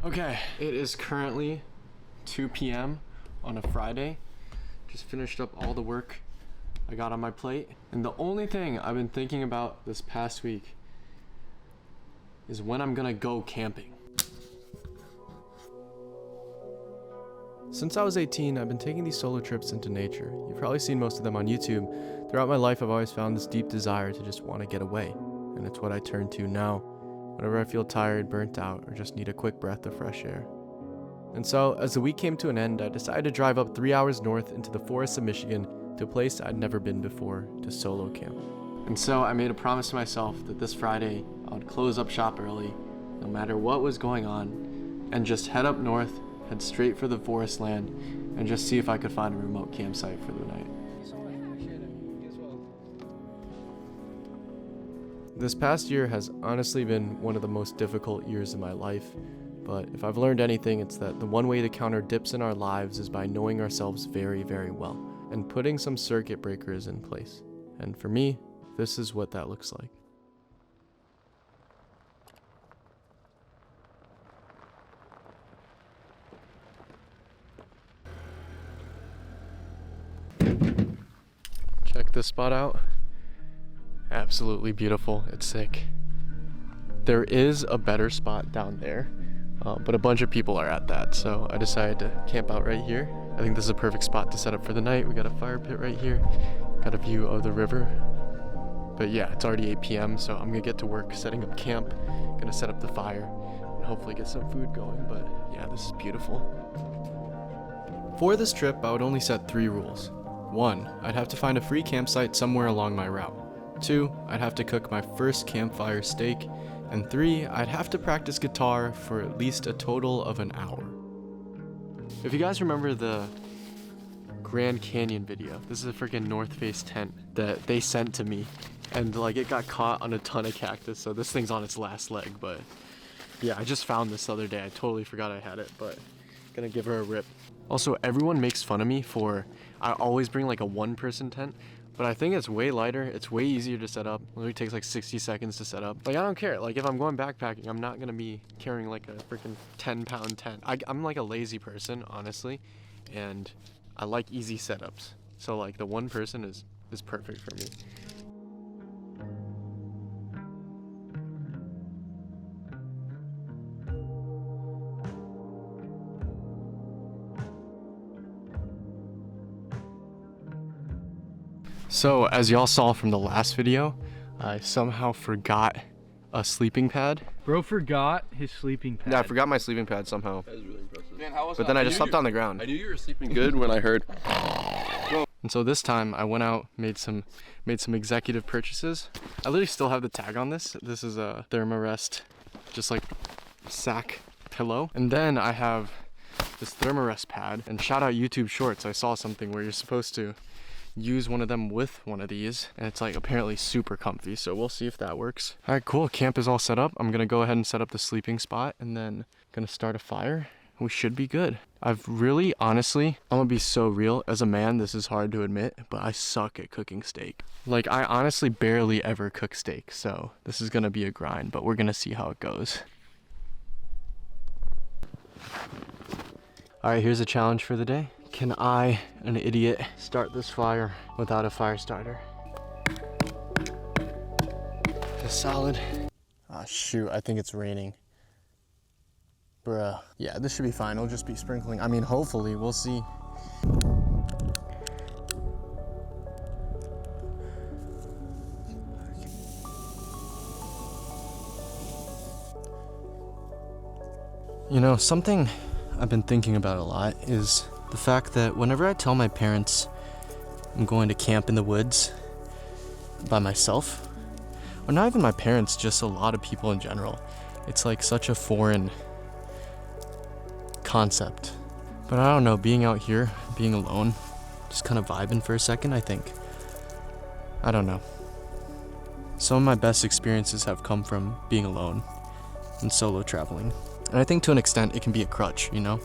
Okay, it is currently 2 p.m. on a Friday. Just finished up all the work I got on my plate. And the only thing I've been thinking about this past week is when I'm gonna go camping. Since I was 18, I've been taking these solo trips into nature. You've probably seen most of them on YouTube. Throughout my life, I've always found this deep desire to just want to get away. And it's what I turn to now, whenever I feel tired, burnt out, or just need a quick breath of fresh air. And so, as the week came to an end, I decided to drive up 3 hours north into the forests of Michigan to a place I'd never been before, to solo camp. And so I made a promise to myself that this Friday, I would close up shop early, no matter what was going on, and just head up north, head straight for the forest land, and just see if I could find a remote campsite for the night. This past year has honestly been one of the most difficult years of my life, but if I've learned anything, it's that the one way to counter dips in our lives is by knowing ourselves very, very well, and putting some circuit breakers in place. And for me, this is what that looks like. Check this spot out. Absolutely beautiful. It's sick. There is a better spot down there, but a bunch of people are at that, so I decided to camp out right here. I think this is a perfect spot to set up for the night. We got a fire pit right here, got a view of the river. But yeah, it's already 8 p.m., so I'm gonna get to work setting up camp, gonna set up the fire, and hopefully get some food going. But yeah, this is beautiful. For this trip, I would only set 3 rules. 1, I'd have to find a free campsite somewhere along my route. 2, I'd have to cook my first campfire steak. And 3, I'd have to practice guitar for at least a total of an hour. If you guys remember the Grand Canyon video, this is a freaking North Face tent that they sent to me. And like it got caught on a ton of cactus, so this thing's on its last leg. But yeah, I just found this the other day. I totally forgot I had it, but gonna give her a rip. Also, everyone makes fun of me for, I always bring like a 1-person tent, but I think it's way lighter, it's way easier to set up. It literally takes like 60 seconds to set up. Like I don't care, like if I'm going backpacking, I'm not gonna be carrying like a freaking 10-pound tent. I'm like a lazy person, honestly, and I like easy setups. So like the 1-person is perfect for me. So, as y'all saw from the last video, I somehow forgot a sleeping pad. Bro forgot his sleeping pad. Yeah, I forgot my sleeping pad somehow. That was really impressive. Man, how was but then I just slept on the ground. I knew you were sleeping good when I heard. And so this time I went out, made some executive purchases. I literally still have the tag on this. This is a Thermarest, just like sack pillow. And then I have this Thermarest pad. And shout out YouTube Shorts. I saw something where you're supposed to use one of them with one of these, and it's like apparently super comfy, so we'll see if that works. All right, cool, camp is all set up. I'm gonna go ahead and set up the sleeping spot and then gonna start a fire. We should be good. I've really, honestly, I'm gonna be so real, as a man, this is hard to admit, but I suck at cooking steak. Like, I honestly barely ever cook steak, so this is gonna be a grind, but we're gonna see how it goes. All right, here's a challenge for the day. Can I, an idiot, start this fire without a fire starter? Just solid. Ah, shoot, I think it's raining. Bruh. Yeah, this should be fine. It'll just be sprinkling. I mean, hopefully, we'll see. You know, something I've been thinking about a lot is the fact that whenever I tell my parents I'm going to camp in the woods by myself, or not even my parents, just a lot of people in general, it's like such a foreign concept. But I don't know, being out here, being alone, just kind of vibing for a second, I think. I don't know. Some of my best experiences have come from being alone and solo traveling. And I think to an extent it can be a crutch, you know?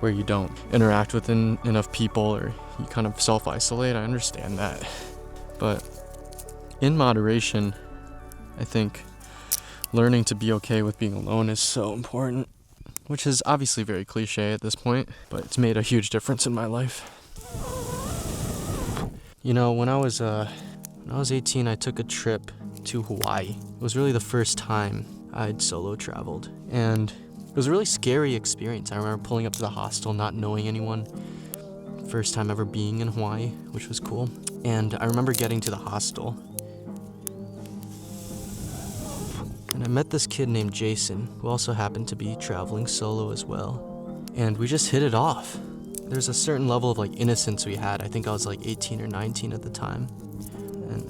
Where you don't interact with enough people, or you kind of self-isolate. I understand that. But in moderation, I think learning to be okay with being alone is so important. which is obviously very cliche at this point, but it's made a huge difference in my life. You know, when I was 18, I took a trip to Hawaii. It was really the first time I'd solo traveled, and it was a really scary experience. I remember pulling up to the hostel, not knowing anyone. First time ever being in Hawaii, which was cool. And I remember getting to the hostel, and I met this kid named Jason, who also happened to be traveling solo as well. And we just hit it off. There's a certain level of like innocence we had. I think I was like 18 or 19 at the time.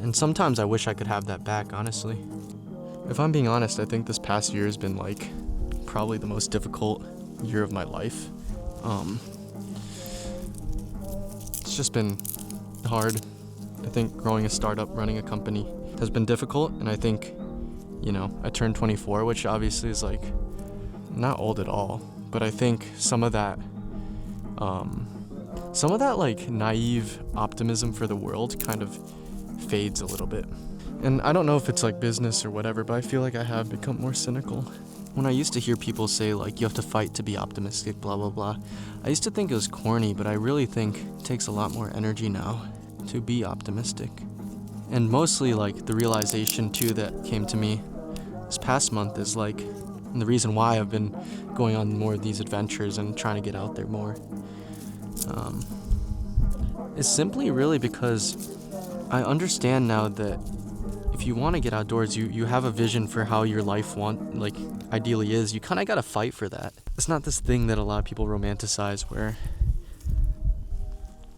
And sometimes I wish I could have that back, honestly. If I'm being honest, I think this past year has been like probably the most difficult year of my life. It's just been hard. I think growing a startup, running a company has been difficult, and I think, you know, I turned 24, which obviously is like not old at all, but I think some of that like naive optimism for the world kind of fades a little bit. And I don't know if it's like business or whatever, but I feel like I have become more cynical. When I used to hear people say like, you have to fight to be optimistic, blah, blah, blah, I used to think it was corny, but I really think it takes a lot more energy now to be optimistic. And mostly like the realization too that came to me this past month is like, and the reason why I've been going on more of these adventures and trying to get out there more, is simply really because I understand now that if you want to get outdoors, you have a vision for how your life ideally is. You kind of got to fight for that. It's not this thing that a lot of people romanticize where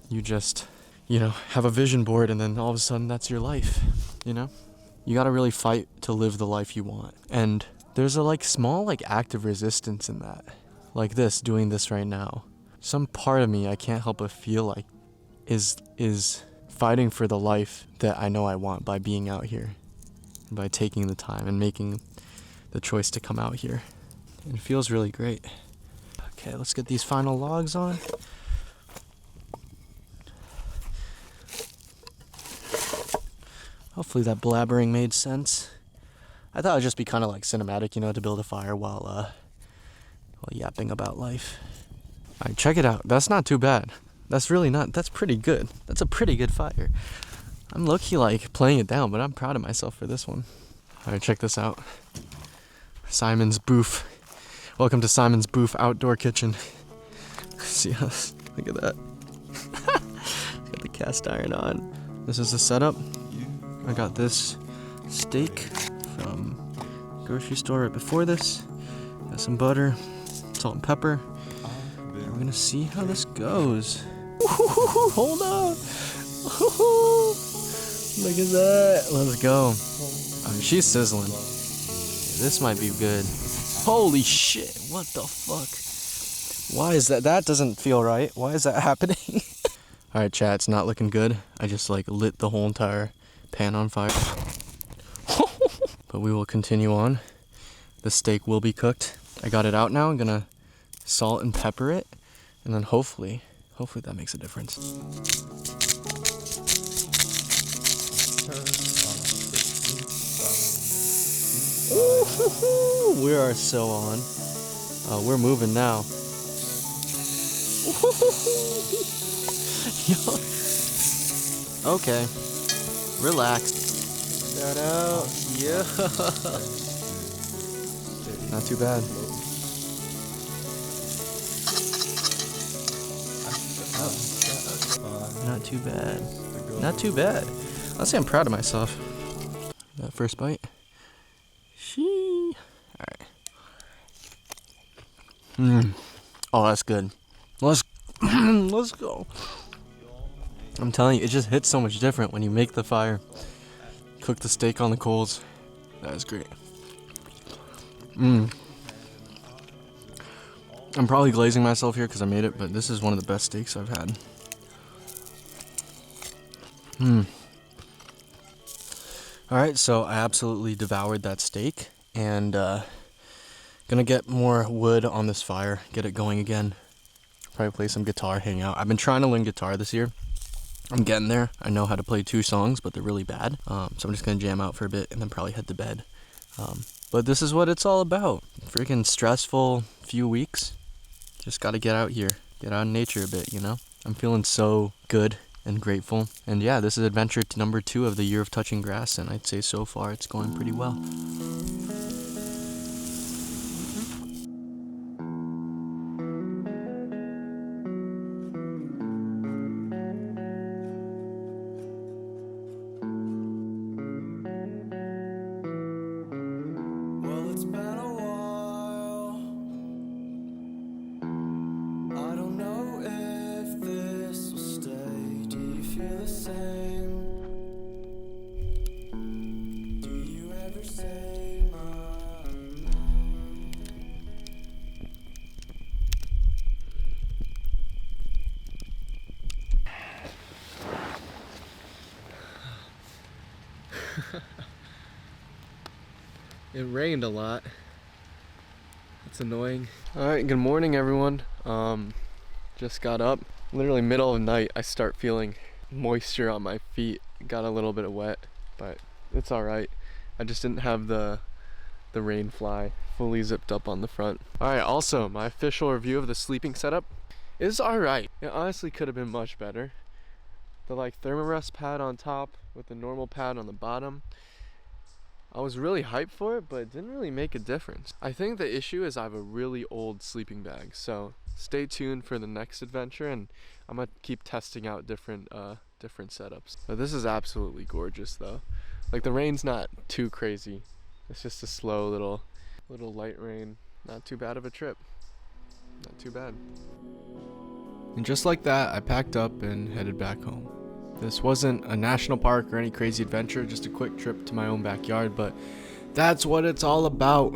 you just, you know, have a vision board and then all of a sudden that's your life, you know? You got to really fight to live the life you want. And there's a like small like act of resistance in that. Like this, doing this right now. Some part of me I can't help but feel like is fighting for the life that I know I want by being out here, by taking the time and making the choice to come out here. It feels really great. Okay, let's get these final logs on. Hopefully that blabbering made sense. I thought it would just be kind of like cinematic, you know, to build a fire while yapping about life. Alright, check it out. That's not too bad. That's pretty good. That's a pretty good fire. I'm low-key like playing it down, but I'm proud of myself for this one. Alright, check this out. Simon's Booth. Welcome to Simon's Booth Outdoor Kitchen. See us? Look at that. Got the cast iron on. This is the setup. I got this steak from the grocery store right before this. Got some butter, salt and pepper. And we're gonna see how this goes. Hold on. Look at that. Let's go. She's sizzling. This might be good. Holy shit. What the fuck? Why is that? That doesn't feel right. Why is that happening? Alright, chat. It's not looking good. I just like lit the whole entire pan on fire. But we will continue on. The steak will be cooked. I got it out now. I'm gonna salt and pepper it. And then hopefully that makes a difference. Ooh, we are so on. We're moving now. Okay. Relax. Shout out. Yeah. Not too bad. Not too bad. Not too bad. I'll say I'm proud of myself. That first bite. Alright. Oh, that's good. Let's go. I'm telling you, it just hits so much different when you make the fire. Cook the steak on the coals. That is great. I'm probably glazing myself here because I made it, but this is one of the best steaks I've had. Alright, so I absolutely devoured that steak, and gonna get more wood on this fire, get it going again. Probably play some guitar, hang out. I've been trying to learn guitar this year. I'm getting there. I know how to play 2 songs, but they're really bad. So I'm just gonna jam out for a bit and then probably head to bed. But this is what it's all about. freaking stressful few weeks. Just gotta get out here, get out in nature a bit, you know? I'm feeling so good and grateful. And yeah, this is adventure number 2 of the year of touching grass, and I'd say so far it's going pretty well. Well, it's been a while. I don't know if this will stay. Do you feel the same? Do you ever say my name? It rained a lot. It's annoying. Alright, good morning everyone. Just got up. Literally middle of the night I start feeling moisture on my feet. Got a little bit of wet, but it's alright. I just didn't have the rain fly fully zipped up on the front. Alright, also my official review of the sleeping setup is alright. It honestly could have been much better. The thermarest pad on top with the normal pad on the bottom. I was really hyped for it, but it didn't really make a difference. I think the issue is I have a really old sleeping bag, so stay tuned for the next adventure, and I'm gonna keep testing out different setups. But this is absolutely gorgeous though. The rain's not too crazy. It's just a slow little light rain. Not too bad of a trip. Not too bad. And just like that, I packed up and headed back home. This wasn't a national park or any crazy adventure, just a quick trip to my own backyard, but that's what it's all about.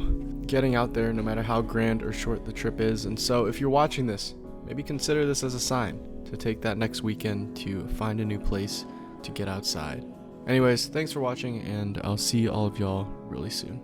Getting out there no matter how grand or short the trip is. And so if you're watching this, maybe consider this as a sign to take that next weekend to find a new place to get outside. Anyways, thanks for watching, and I'll see all of y'all really soon.